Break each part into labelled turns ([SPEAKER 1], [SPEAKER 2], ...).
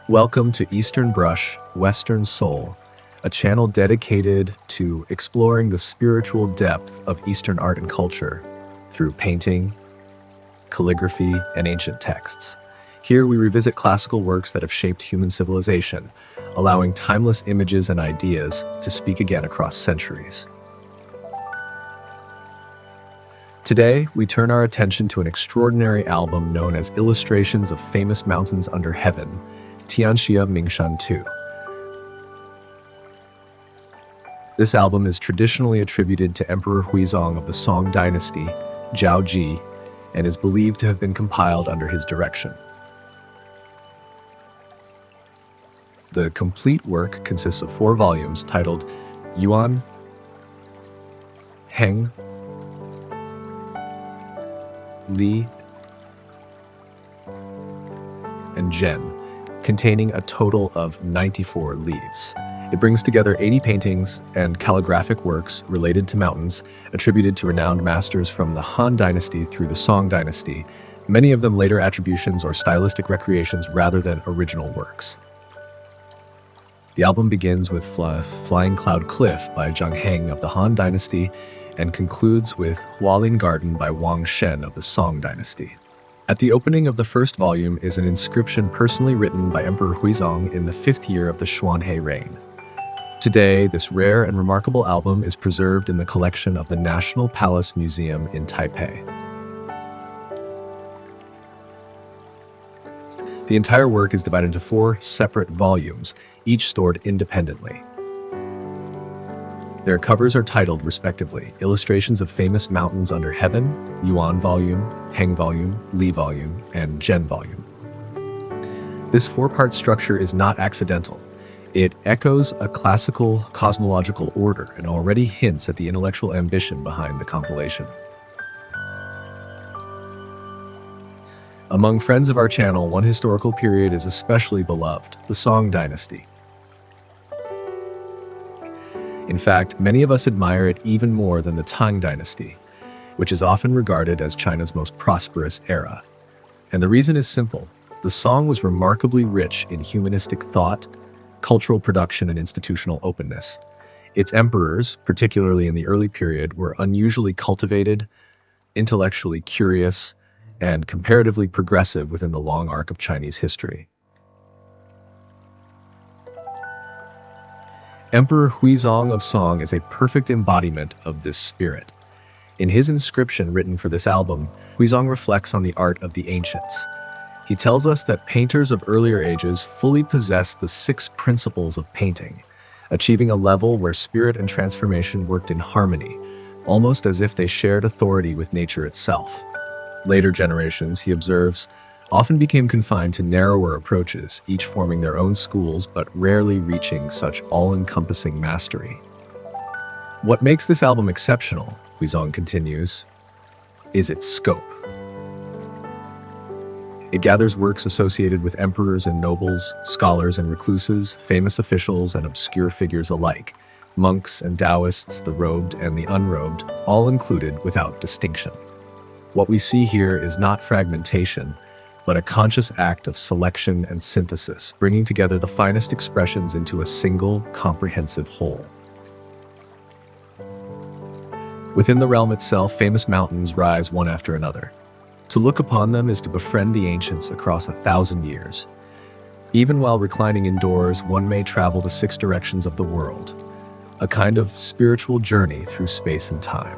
[SPEAKER 1] Welcome to Eastern Brush, Western Soul, a channel dedicated to exploring the spiritual depth of Eastern art and culture through painting, calligraphy, and ancient texts. Here we revisit classical works that have shaped human civilization, allowing timeless images and ideas to speak again across centuries. Today, we turn our attention to an extraordinary album known as Illustrations of Famous Mountains Under Heaven, Tianxia Mingshan Tu. This album is traditionally attributed to Emperor Huizong of the Song Dynasty, Zhao Ji, and is believed to have been compiled under his direction. The complete work consists of 4 volumes titled Yuan, Heng, Li, and Zhen, containing a total of 94 leaves. It brings together 80 paintings and calligraphic works related to mountains, attributed to renowned masters from the Han Dynasty through the Song Dynasty, many of them later attributions or stylistic recreations rather than original works. The album begins with Flying Cloud Cliff by Heng of the Han Dynasty and concludes with Hualin Garden by Wang Shen of the Song Dynasty. At the opening of the first volume is an inscription personally written by Emperor Huizong in the 5th year of the Xuanhe reign. Today, this rare and remarkable album is preserved in the collection of the National Palace Museum in Taipei. The entire work is divided into 4 separate volumes, each stored independently. Their covers are titled, respectively, Illustrations of Famous Mountains Under Heaven, Yuan Volume, Heng Volume, Li Volume, and Zhen Volume. This 4-part structure is not accidental. It echoes a classical cosmological order and already hints at the intellectual ambition behind the compilation. Among friends of our channel, one historical period is especially beloved, the Song Dynasty. In fact, many of us admire it even more than the Tang Dynasty, which is often regarded as China's most prosperous era. And the reason is simple. The Song was remarkably rich in humanistic thought, cultural production, and institutional openness. Its emperors, particularly in the early period, were unusually cultivated, intellectually curious, and comparatively progressive within the long arc of Chinese history. Emperor Huizong of Song is a perfect embodiment of this spirit. In his inscription written for this album, Huizong reflects on the art of the ancients. He tells us that painters of earlier ages fully possessed the 6 principles of painting, achieving a level where spirit and transformation worked in harmony, almost as if they shared authority with nature itself. Later generations, he observes, often became confined to narrower approaches, each forming their own schools but rarely reaching such all-encompassing mastery. What makes this album exceptional, Huizong continues, is its scope. It gathers works associated with emperors and nobles, scholars and recluses, famous officials and obscure figures alike, monks and Taoists, the robed and the unrobed, all included without distinction. What we see here is not fragmentation, but a conscious act of selection and synthesis, bringing together the finest expressions into a single, comprehensive whole. Within the realm itself, famous mountains rise one after another. To look upon them is to befriend the ancients across 1,000 years. Even while reclining indoors, one may travel the 6 directions of the world, a kind of spiritual journey through space and time.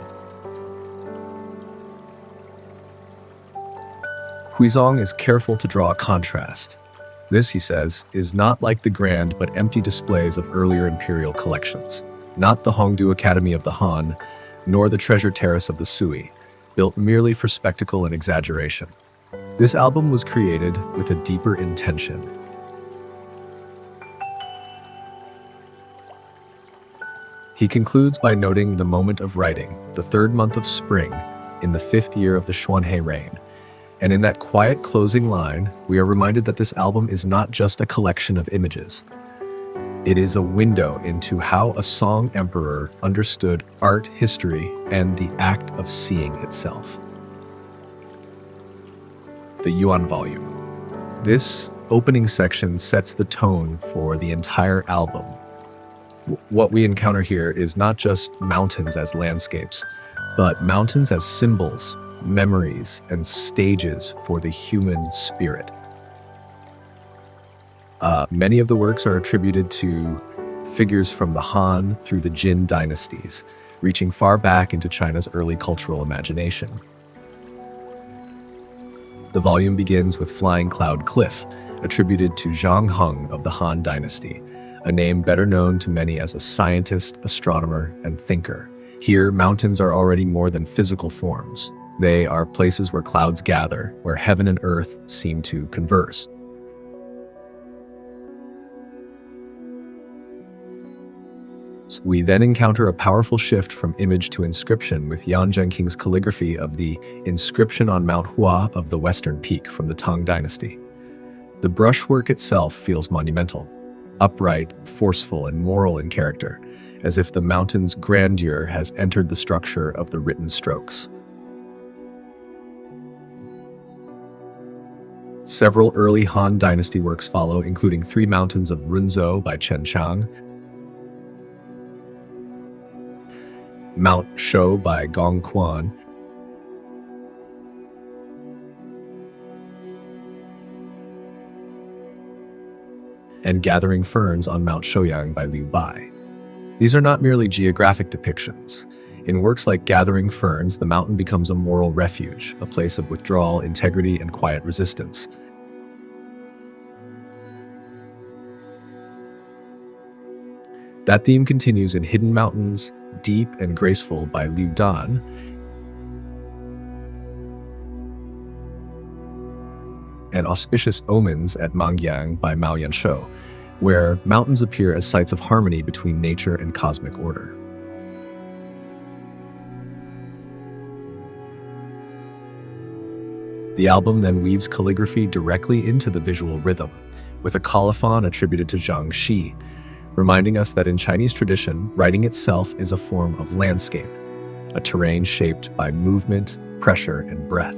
[SPEAKER 1] Huizong is careful to draw a contrast. This, he says, is not like the grand but empty displays of earlier imperial collections, not the Hongdu Academy of the Han, nor the Treasure Terrace of the Sui, built merely for spectacle and exaggeration. This album was created with a deeper intention. He concludes by noting the moment of writing, the 3rd month of spring, in the 5th year of the Xuanhe reign. And in that quiet closing line, we are reminded that this album is not just a collection of images. It is a window into how a Song emperor understood art, history, and the act of seeing itself. The Yuan volume. This opening section sets the tone for the entire album. What we encounter here is not just mountains as landscapes, but mountains as symbols, memories, and stages for the human spirit. Many of the works are attributed to figures from the Han through the Jin dynasties, reaching far back into China's early cultural imagination. The volume begins with Flying Cloud Cliff, attributed to Zhang Heng of the Han Dynasty, a name better known to many as a scientist, astronomer, and thinker. Here, mountains are already more than physical forms. They are places where clouds gather, where heaven and earth seem to converse. We then encounter a powerful shift from image to inscription with Yan Zhenking's calligraphy of the inscription on Mount Hua of the Western Peak from the Tang Dynasty. The brushwork itself feels monumental, upright, forceful, and moral in character, as if the mountain's grandeur has entered the structure of the written strokes. Several early Han Dynasty works follow, including Three Mountains of Runzhou by Chen Chang, Mount Shou by Gong Quan, and Gathering Ferns on Mount Shouyang by Liu Bai. These are not merely geographic depictions. In works like Gathering Ferns, the mountain becomes a moral refuge, a place of withdrawal, integrity, and quiet resistance. That theme continues in Hidden Mountains, Deep and Graceful by Liu Dan, and Auspicious Omens at Mangyang by Mao Yanshou, where mountains appear as sites of harmony between nature and cosmic order. The album then weaves calligraphy directly into the visual rhythm, with a colophon attributed to Zhang Xi, reminding us that in Chinese tradition, writing itself is a form of landscape, a terrain shaped by movement, pressure, and breath.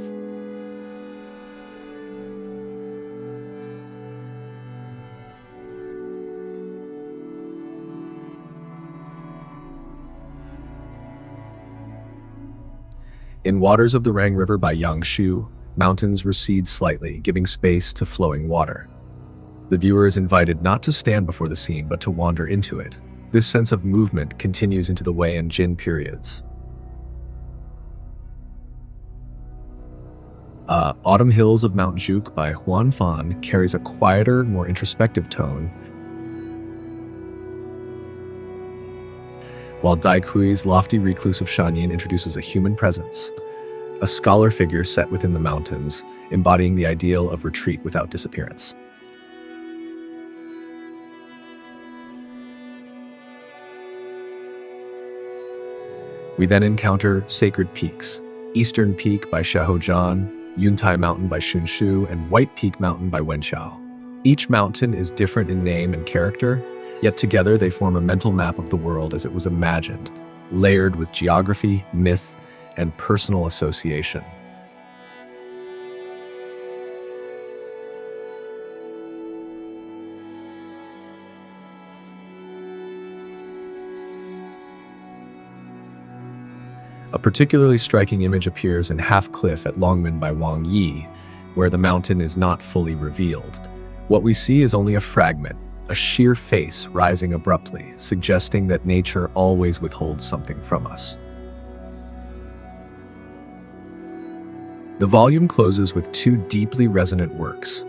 [SPEAKER 1] In Waters of the Rang River by Yang Shu, mountains recede slightly, giving space to flowing water. The viewer is invited not to stand before the scene, but to wander into it. This sense of movement continues into the Wei and Jin periods. Autumn Hills of Mount Juk by Huan Fan carries a quieter, more introspective tone, while Dai Kui's Lofty Recluse of Shanyin introduces a human presence, a scholar figure set within the mountains, embodying the ideal of retreat without disappearance. We then encounter Sacred Peaks, Eastern Peak by Xiahou Yuntai Mountain by Xun Shu, and White Peak Mountain by Wen Xiao. Each mountain is different in name and character, yet together they form a mental map of the world as it was imagined, layered with geography, myth, and personal association. A particularly striking image appears in Half Cliff at Longmen by Wang Yi, where the mountain is not fully revealed. What we see is only a fragment, a sheer face rising abruptly, suggesting that nature always withholds something from us. The volume closes with two deeply resonant works.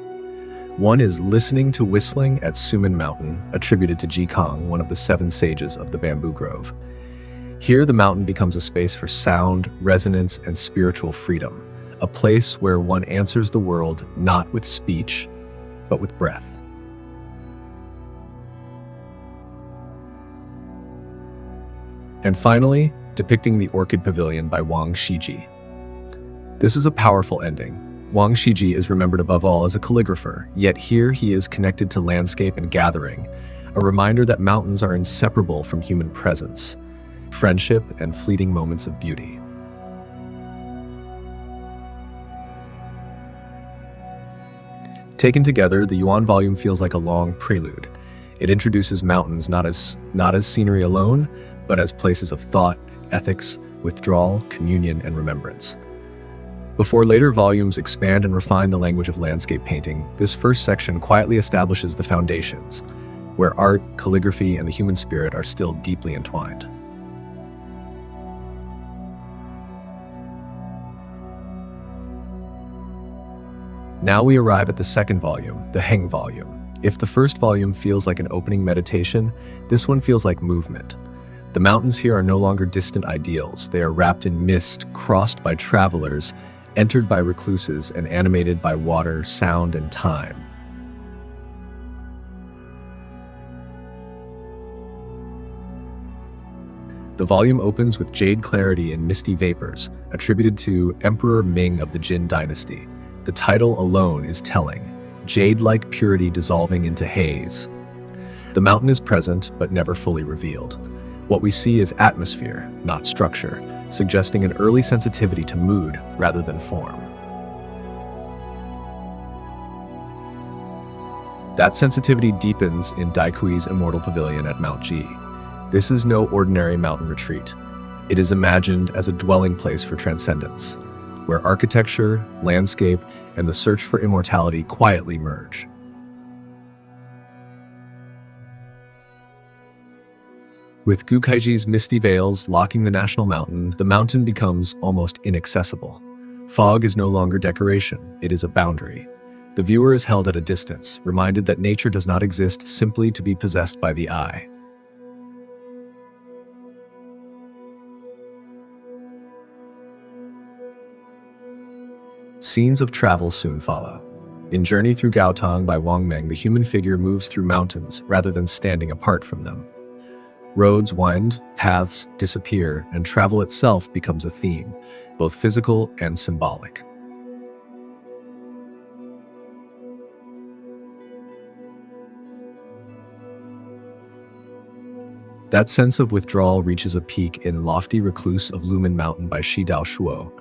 [SPEAKER 1] One is Listening to Whistling at Suman Mountain, attributed to Ji Kang, one of the 7 sages of the Bamboo Grove. Here, the mountain becomes a space for sound, resonance, and spiritual freedom, a place where one answers the world not with speech, but with breath. And finally, depicting the Orchid Pavilion by Wang Shiji. This is a powerful ending. Wang Shiji is remembered above all as a calligrapher, yet here he is connected to landscape and gathering, a reminder that mountains are inseparable from human presence, friendship, and fleeting moments of beauty. Taken together, the Yuan volume feels like a long prelude. It introduces mountains not as scenery alone, but as places of thought, ethics, withdrawal, communion, and remembrance. Before later volumes expand and refine the language of landscape painting, this first section quietly establishes the foundations, where art, calligraphy, and the human spirit are still deeply entwined. Now we arrive at the second volume, the Heng volume. If the first volume feels like an opening meditation, this one feels like movement. The mountains here are no longer distant ideals. They are wrapped in mist, crossed by travelers, entered by recluses, and animated by water, sound, and time. The volume opens with jade clarity and misty vapors, attributed to Emperor Ming of the Jin Dynasty. The title alone is telling, jade-like purity dissolving into haze. The mountain is present, but never fully revealed. What we see is atmosphere, not structure, suggesting an early sensitivity to mood rather than form. That sensitivity deepens in Daikui's Immortal Pavilion at Mount Ji. This is no ordinary mountain retreat. It is imagined as a dwelling place for transcendence, where architecture, landscape, and the search for immortality quietly merge. With Gukaiji's misty veils locking the national mountain, the mountain becomes almost inaccessible. Fog is no longer decoration, it is a boundary. The viewer is held at a distance, reminded that nature does not exist simply to be possessed by the eye. Scenes of travel soon follow. In Journey Through Gaotang by Wang Meng, the human figure moves through mountains rather than standing apart from them. Roads wind, paths disappear, and travel itself becomes a theme, both physical and symbolic. That sense of withdrawal reaches a peak in Lofty Recluse of Lumen Mountain by Shidao Shuo.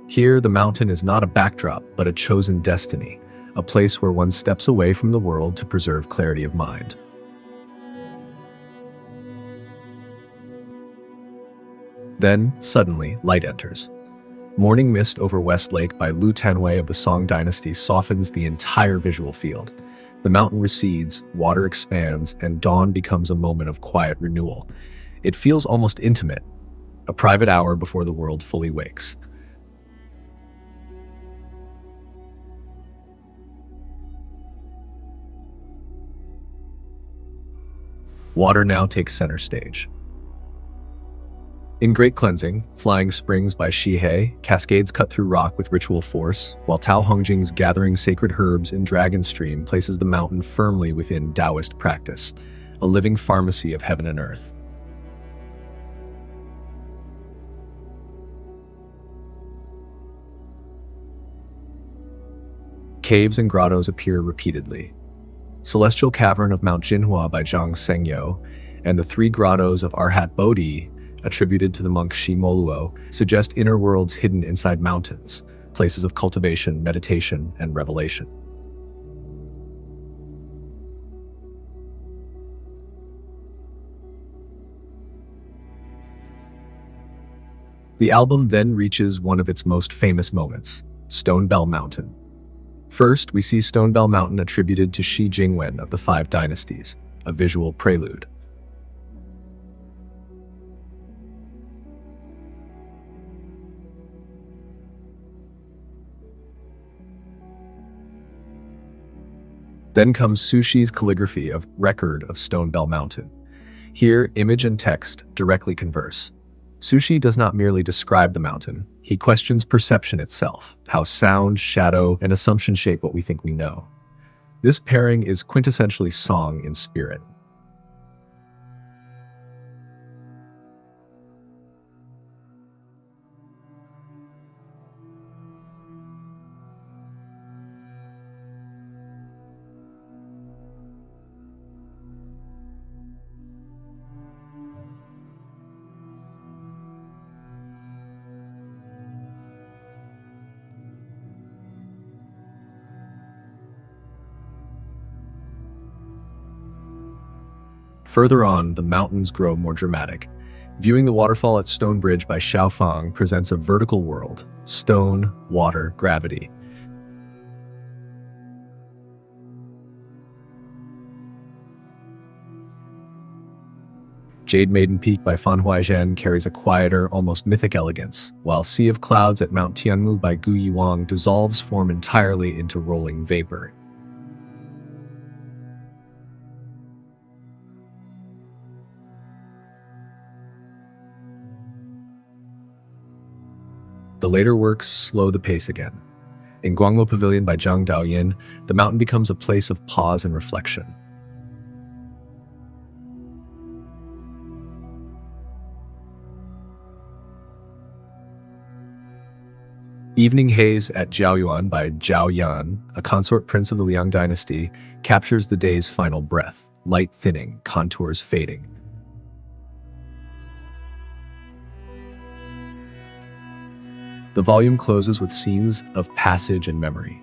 [SPEAKER 1] Here, the mountain is not a backdrop, but a chosen destiny, a place where one steps away from the world to preserve clarity of mind. Then, suddenly, light enters. Morning Mist over West Lake by Lu Tanwei of the Song Dynasty softens the entire visual field. The mountain recedes, water expands, and dawn becomes a moment of quiet renewal. It feels almost intimate, a private hour before the world fully wakes. Water now takes center stage. In Great Cleansing, Flying Springs by Shi He, cascades cut through rock with ritual force, while Tao Hongjing's Gathering Sacred Herbs in Dragon Stream places the mountain firmly within Taoist practice, a living pharmacy of heaven and earth. Caves and grottos appear repeatedly. Celestial Cavern of Mount Jinhua by Zhang Sengyo, and the three grottos of Arhat Bodhi, attributed to the monk Shi Moluo, suggest inner worlds hidden inside mountains, places of cultivation, meditation, and revelation. The album then reaches one of its most famous moments, Stone Bell Mountain. First, we see Stone Bell Mountain attributed to Shi Jingwen of the Five Dynasties, a visual prelude. Then comes Sushi's calligraphy of record of Stone Bell Mountain. Here, image and text directly converse. Sushi does not merely describe the mountain, he questions perception itself, how sound, shadow, and assumption shape what we think we know. This pairing is quintessentially song in spirit. Further on, the mountains grow more dramatic. Viewing the waterfall at Stone Bridge by Xiaofang presents a vertical world: stone, water, gravity. Jade Maiden Peak by Fan Huizon carries a quieter, almost mythic elegance, while Sea of Clouds at Mount Tianmu by Gu Yuan dissolves form entirely into rolling vapor. The later works slow the pace again. In Guanglo Pavilion by Zhang Daoyin, the mountain becomes a place of pause and reflection. Evening Haze at Jiaoyuan by Zhao Yan, a consort prince of the Liang Dynasty, captures the day's final breath, light thinning, contours fading. The volume closes with scenes of passage and memory.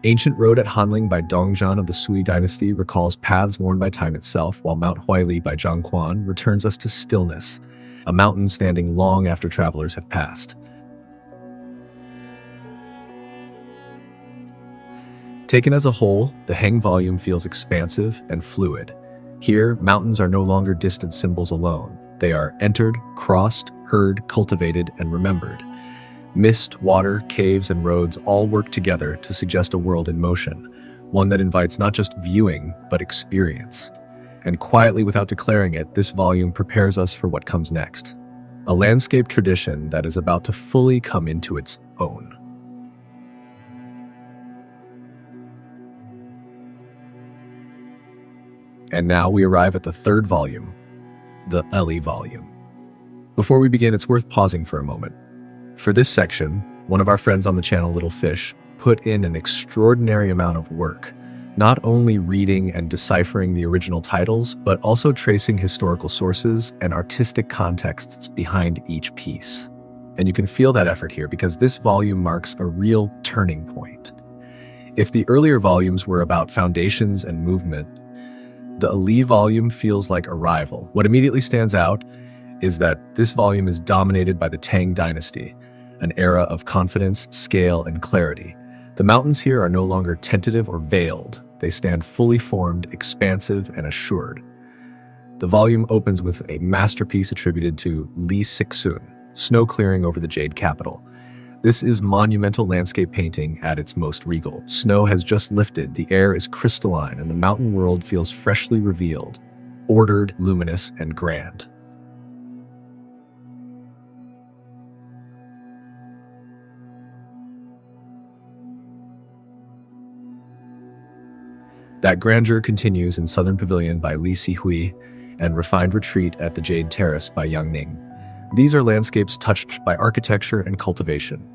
[SPEAKER 1] Ancient Road at Hanling by Dongzhan of the Sui Dynasty recalls paths worn by time itself, while Mount Huili by Zhang Quan returns us to stillness, a mountain standing long after travelers have passed. Taken as a whole, the Heng volume feels expansive and fluid. Here, mountains are no longer distant symbols alone. They are entered, crossed, heard, cultivated, and remembered. Mist, water, caves, and roads all work together to suggest a world in motion, one that invites not just viewing, but experience. And quietly, without declaring it, this volume prepares us for what comes next. A landscape tradition that is about to fully come into its own. And now we arrive at the third volume, the Eli volume. Before we begin, it's worth pausing for a moment. For this section, one of our friends on the channel, Little Fish, put in an extraordinary amount of work, not only reading and deciphering the original titles, but also tracing historical sources and artistic contexts behind each piece. And you can feel that effort here because this volume marks a real turning point. If the earlier volumes were about foundations and movement, the Ali volume feels like arrival. What immediately stands out is that this volume is dominated by the Tang Dynasty, an era of confidence, scale, and clarity. The mountains here are no longer tentative or veiled. They stand fully formed, expansive, and assured. The volume opens with a masterpiece attributed to Li Sixun, snow clearing over the Jade Capital. This is monumental landscape painting at its most regal. Snow has just lifted, the air is crystalline, and the mountain world feels freshly revealed, ordered, luminous, and grand. That grandeur continues in Southern Pavilion by Li Sihui and Refined Retreat at the Jade Terrace by Yang Ning. These are landscapes touched by architecture and cultivation,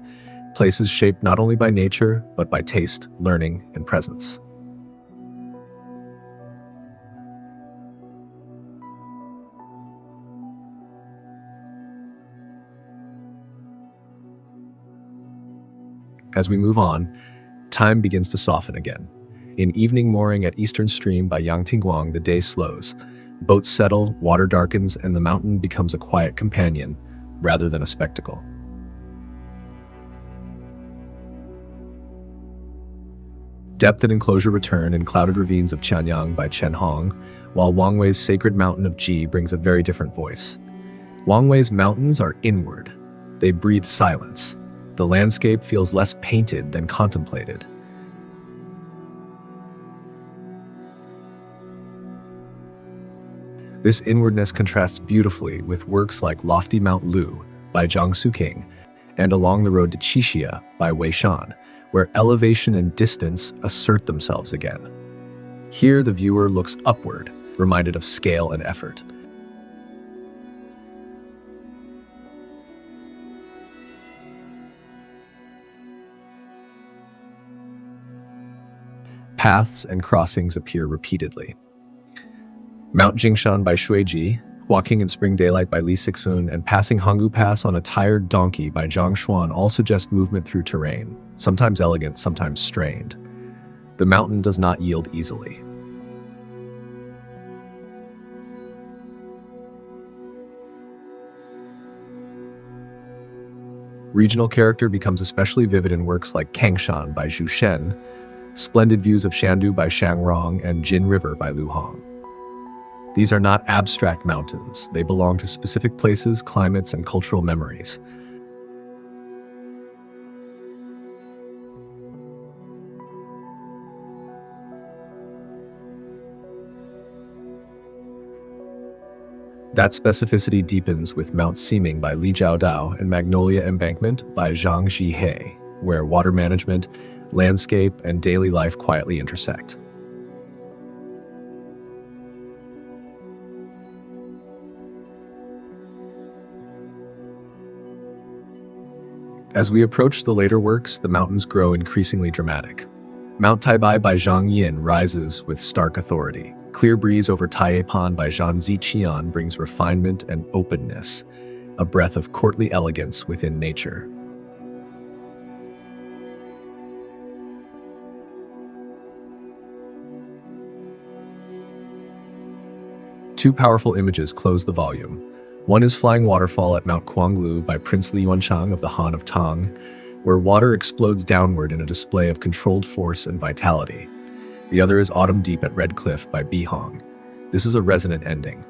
[SPEAKER 1] places shaped not only by nature, but by taste, learning, and presence. As we move on, time begins to soften again. In Evening Mooring at Eastern Stream by Yang Tingguang, the day slows. Boats settle, water darkens, and the mountain becomes a quiet companion rather than a spectacle. Depth and enclosure return in Clouded Ravines of Qianyang by Chen Hong, while Wang Wei's Sacred Mountain of Ji brings a very different voice. Wang Wei's mountains are inward. They breathe silence. The landscape feels less painted than contemplated. This inwardness contrasts beautifully with works like Lofty Mount Lu by Zhang Suking and Along the Road to Qixia by Wei Shan, where elevation and distance assert themselves again. Here the viewer looks upward, reminded of scale and effort. Paths and crossings appear repeatedly. Mount Jingshan by Shuiji, Walking in Spring Daylight by Li Sixun, and Passing Honggu Pass on a Tired Donkey by Zhang Xuan all suggest movement through terrain, sometimes elegant, sometimes strained. The mountain does not yield easily. Regional character becomes especially vivid in works like Kangshan by Zhu Shen, splendid views of Shandu by Shang Rong, and Jin River by Lu Hong. These are not abstract mountains. They belong to specific places, climates, and cultural memories. That specificity deepens with Mount Ximing by Li Jiaodao and Magnolia Embankment by Zhang Zhihe, where water management, landscape, and daily life quietly intersect. As we approach the later works, the mountains grow increasingly dramatic. Mount Taipei by Zhang Yin rises with stark authority. Clear Breeze over Taipei by Zhan Ziqian brings refinement and openness, a breath of courtly elegance within nature. Two powerful images close the volume. One is Flying Waterfall at Mount Quanglu by Prince Li Yuanchang of the Han of Tang, where water explodes downward in a display of controlled force and vitality. The other is Autumn Deep at Red Cliff by Bi Hong. This is a resonant ending.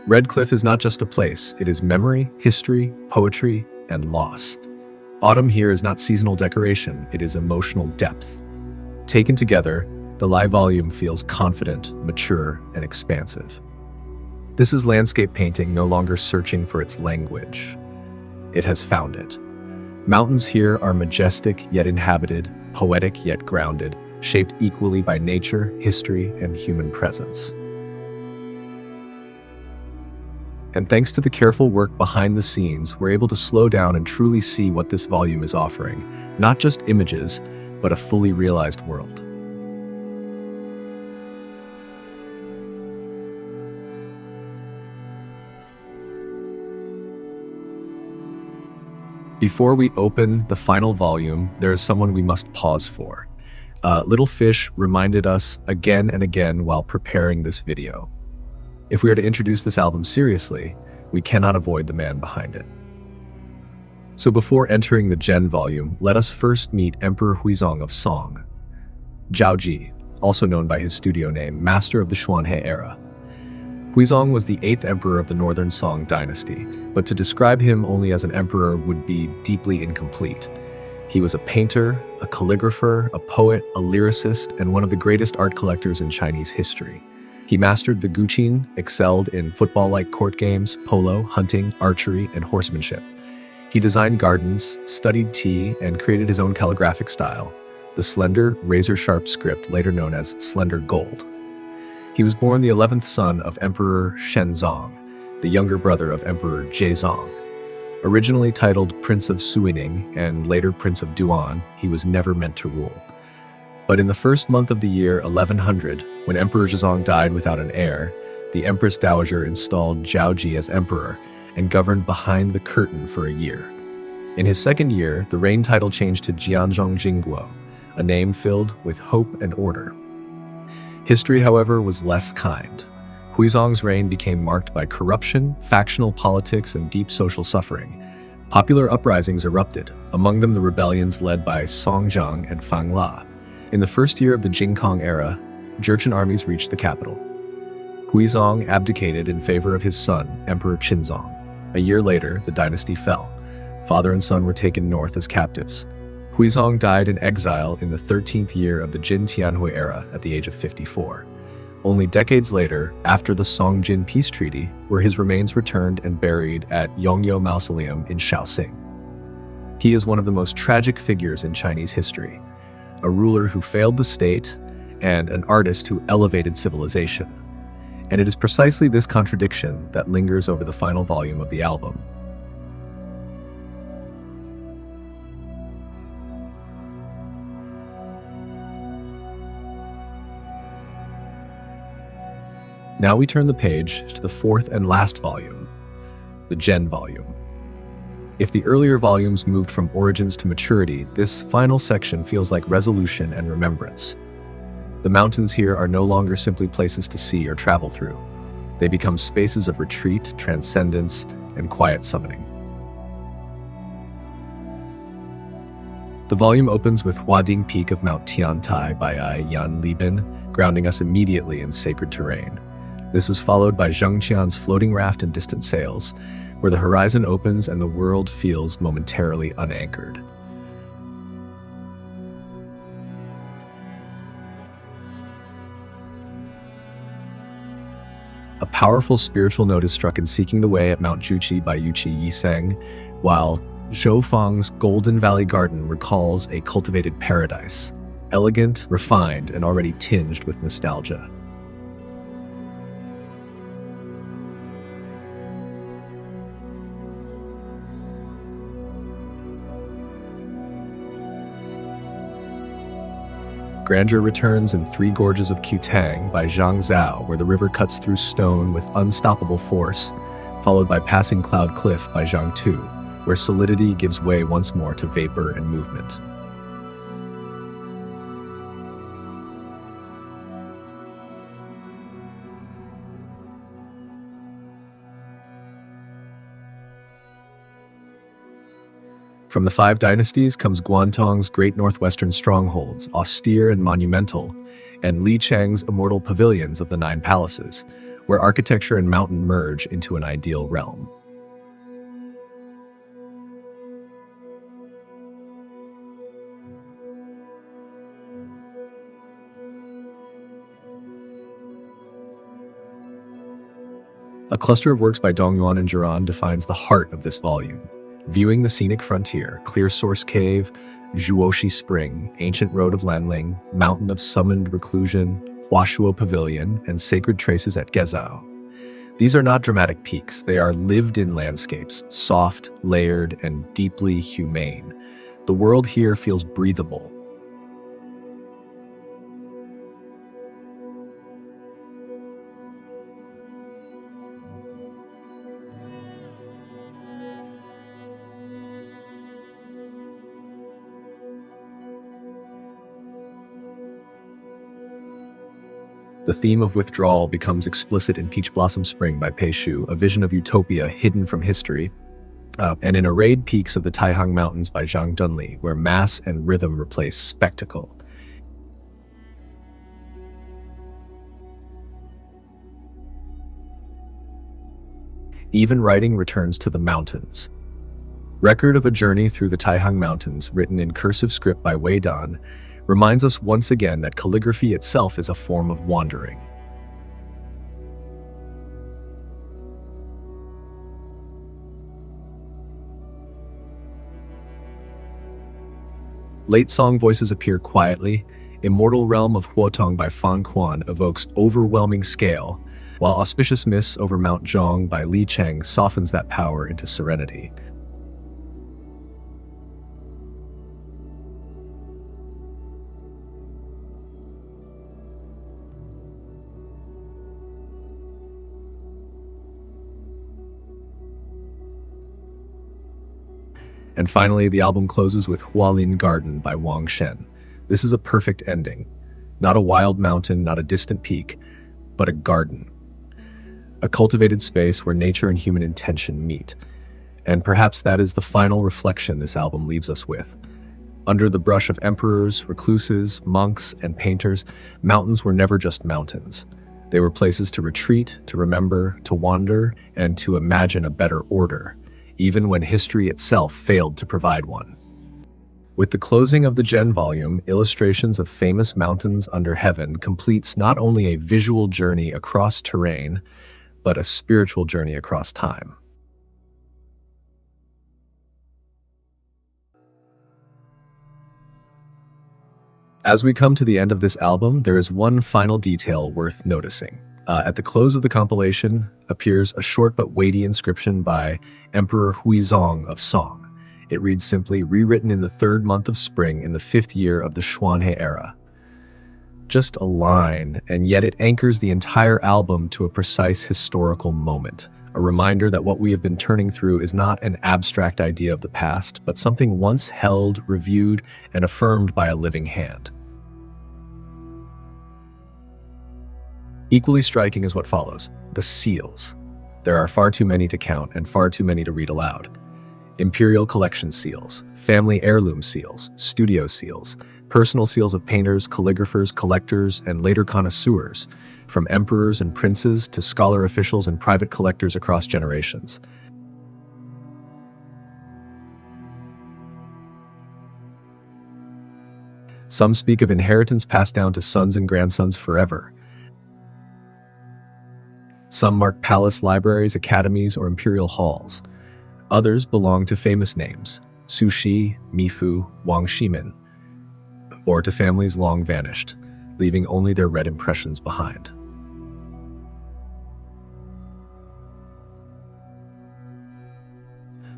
[SPEAKER 1] Red Cliff is not just a place, it is memory, history, poetry, and loss. Autumn here is not seasonal decoration, it is emotional depth. Taken together, the live volume feels confident, mature, and expansive. This is landscape painting no longer searching for its language. It has found it. Mountains here are majestic yet inhabited, poetic yet grounded, shaped equally by nature, history, and human presence. And thanks to the careful work behind the scenes, we're able to slow down and truly see what this volume is offering. Not just images, but a fully realized world. Before we open the final volume, there is someone we must pause for. Little Fish reminded us again and again while preparing this video. If we are to introduce this album seriously, we cannot avoid the man behind it. So before entering the Zhen volume, let us first meet Emperor Huizong of Song. Zhao Ji, also known by his studio name, master of the Xuanhe era. Huizong was the 8th emperor of the Northern Song dynasty, but to describe him only as an emperor would be deeply incomplete. He was a painter, a calligrapher, a poet, a lyricist, and one of the greatest art collectors in Chinese history. He mastered the guqin, excelled in football-like court games, polo, hunting, archery, and horsemanship. He designed gardens, studied tea, and created his own calligraphic style, the slender, razor-sharp script later known as slender gold. He was born the 11th son of Emperor Shenzong, the younger brother of Emperor Huizong. Originally titled Prince of Suining and later Prince of Duan, he was never meant to rule. But in the first month of the year 1100, when Emperor Huizong died without an heir, the Empress Dowager installed Zhao Ji as emperor and governed behind the curtain for a year. In his second year, the reign title changed to Jianzhong Jingguo, a name filled with hope and order. History, however, was less kind. Huizong's reign became marked by corruption, factional politics, and deep social suffering. Popular uprisings erupted, among them the rebellions led by Song Jiang and Fang La. In the first year of the Jingkong era, Jurchen armies reached the capital. Huizong abdicated in favor of his son, Emperor Qinzong. A year later, the dynasty fell. Father and son were taken north as captives. Huizong died in exile in the 13th year of the Jin Tianhui era at the age of 54. Only decades later, after the Song-Jin peace treaty, were his remains returned and buried at Yongyou Mausoleum in Shaoxing. He is one of the most tragic figures in Chinese history, a ruler who failed the state and an artist who elevated civilization. And it is precisely this contradiction that lingers over the final volume of the album. Now we turn the page to the fourth and last volume, the Zhen volume. If the earlier volumes moved from origins to maturity, this final section feels like resolution and remembrance. The mountains here are no longer simply places to see or travel through. They become spaces of retreat, transcendence, and quiet summoning. The volume opens with Huading Peak of Mount Tiantai by Yan Libin, grounding us immediately in sacred terrain. This is followed by Zhengqian's floating raft and distant sails, where the horizon opens and the world feels momentarily unanchored. A powerful spiritual note is struck in Seeking the Way at Mount Juqi by Yuqi Yiseng, while Zhou Fang's Golden Valley Garden recalls a cultivated paradise, elegant, refined, and already tinged with nostalgia. Grandeur returns in Three Gorges of Tang by Zhang Zhao, where the river cuts through stone with unstoppable force, followed by Passing Cloud Cliff by Zhang Tu, where solidity gives way once more to vapor and movement. From the Five Dynasties comes Guantong's great northwestern strongholds, austere and monumental, and Li Chang's immortal pavilions of the Nine Palaces, where architecture and mountain merge into an ideal realm. A cluster of works by Dong Yuan and Jiran defines the heart of this volume. Viewing the Scenic Frontier, Clear Source Cave, Zhuoshi Spring, Ancient Road of Lanling, Mountain of Summoned Reclusion, Huashuo Pavilion, and Sacred Traces at Gezhou. These are not dramatic peaks, they are lived-in landscapes, soft, layered, and deeply humane. The world here feels breathable. The theme of withdrawal becomes explicit in Peach Blossom Spring by Pei Shu, a vision of utopia hidden from history, and in Arrayed Peaks of the Taihang Mountains by Zhang Dunli, where mass and rhythm replace spectacle. Even writing returns to the mountains. Record of a Journey Through the Taihang Mountains, written in cursive script by Wei Dan, reminds us once again that calligraphy itself is a form of wandering. Late song voices appear quietly. Immortal Realm of Huotong by Fan Quan evokes overwhelming scale, while Auspicious Mists over Mount Zhong by Li Cheng softens that power into serenity. And finally, the album closes with Hualin Garden by Wang Shen. This is a perfect ending. Not a wild mountain, not a distant peak, but a garden. A cultivated space where nature and human intention meet. And perhaps that is the final reflection this album leaves us with. Under the brush of emperors, recluses, monks, and painters, mountains were never just mountains. They were places to retreat, to remember, to wander, and to imagine a better order, even when history itself failed to provide one. With the closing of the Zhen volume, Illustrations of Famous Mountains Under Heaven completes not only a visual journey across terrain, but a spiritual journey across time. As we come to the end of this album, there is one final detail worth noticing. At the close of the compilation appears a short but weighty inscription by Emperor Huizong of Song. It reads simply, "Rewritten in the third month of spring in the 5th year of the Xuanhe era." Just a line, and yet it anchors the entire album to a precise historical moment. A reminder that what we have been turning through is not an abstract idea of the past, but something once held, reviewed, and affirmed by a living hand. Equally striking is what follows: the seals. There are far too many to count and far too many to read aloud. Imperial Collection seals, family heirloom seals, studio seals, personal seals of painters, calligraphers, collectors, and later connoisseurs, from emperors and princes to scholar officials and private collectors across generations. Some speak of inheritance passed down to sons and grandsons forever. Some mark palace libraries, academies, or imperial halls. Others belong to famous names, Su Shi, Mi Fu, Wang Shimin, or to families long vanished, leaving only their red impressions behind.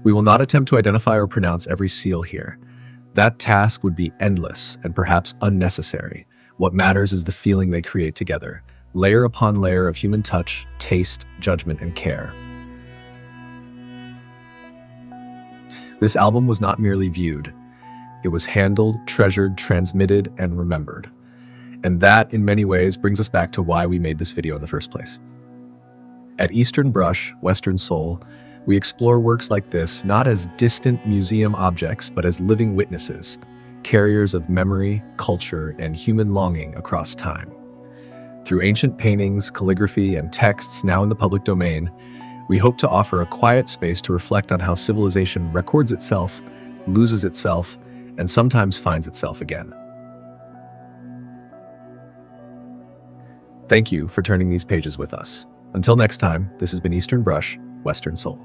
[SPEAKER 1] We will not attempt to identify or pronounce every seal here. That task would be endless and perhaps unnecessary. What matters is the feeling they create together, layer upon layer of human touch, taste, judgment, and care. This album was not merely viewed, it was handled, treasured, transmitted, and remembered. And that, in many ways, brings us back to why we made this video in the first place. At Eastern Brush, Western Soul, we explore works like this not as distant museum objects, but as living witnesses, carriers of memory, culture, and human longing across time. Through ancient paintings, calligraphy, and texts now in the public domain, we hope to offer a quiet space to reflect on how civilization records itself, loses itself, and sometimes finds itself again. Thank you for turning these pages with us. Until next time, this has been Eastern Brush, Western Soul.